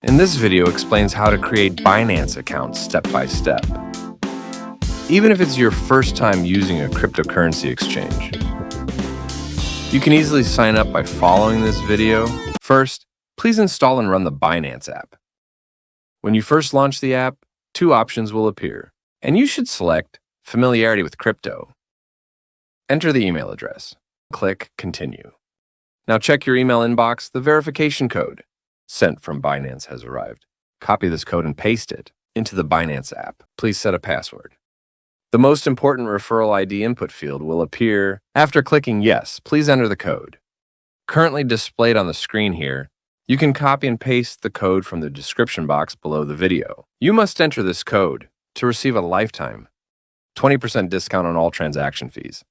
In this video explains how to create Binance accounts step by step. Even if it's your first time using a cryptocurrency exchange, you can easily sign up by following this video. First, please install and run the Binance app. When you first launch the app, two options will appear, and you should select Familiarity with Crypto. Enter the email address. Click Continue. Now check your email inbox. The verification code sent from Binance has arrived. Copy this code and paste it into the Binance app. Please set a password. The most important referral ID input field will appear after clicking Yes. Please enter the code. Currently displayed on the screen here, you can copy and paste the code from the description box below the video. You must enter this code to receive a lifetime 20% discount on all transaction fees.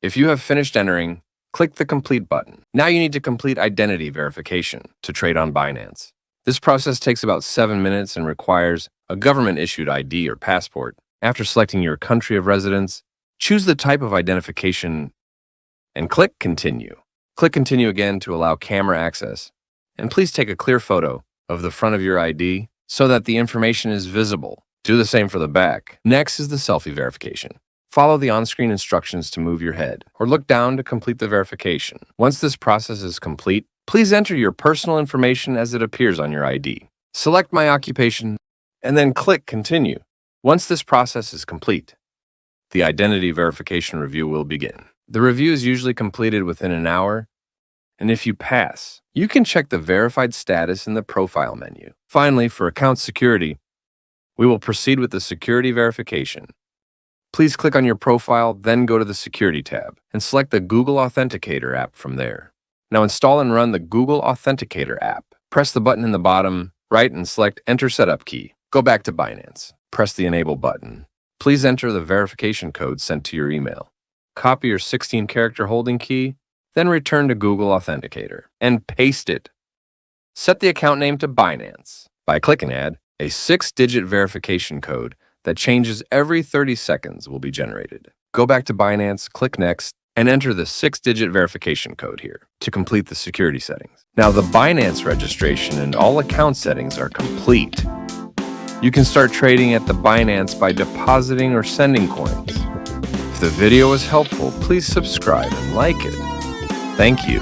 If you have finished entering, click the Complete button. Now you need to complete identity verification to trade on Binance. This process takes about 7 minutes and requires a government-issued ID or passport. After selecting your country of residence, choose the type of identification and click Continue. Click Continue again to allow camera access. And please take a clear photo of the front of your ID so that the information is visible. Do the same for the back. Next is the selfie verification. Follow the on-screen instructions to move your head, or look down to complete the verification. Once this process is complete, please enter your personal information as it appears on your ID. Select My Occupation, and then click Continue. Once this process is complete, the identity verification review will begin. The review is usually completed within an hour, and if you pass, you can check the verified status in the profile menu. Finally, for account security, we will proceed with the security verification. Please click on your profile, then go to the Security tab and select the Google Authenticator app from there. Now install and run the Google Authenticator app. Press the button in the bottom right and select Enter Setup Key. Go back to Binance. Press the Enable button. Please enter the verification code sent to your email. Copy your 16-character holding key, then return to Google Authenticator and paste it. Set the account name to Binance by Click and Add. A 6-digit verification code that changes every 30 seconds will be generated. Go back to Binance, click Next, and enter the 6-digit verification code here to complete the security settings. Now the Binance registration and all account settings are complete. You can start trading at the Binance by depositing or sending coins. If the video was helpful, please subscribe and like it. Thank you.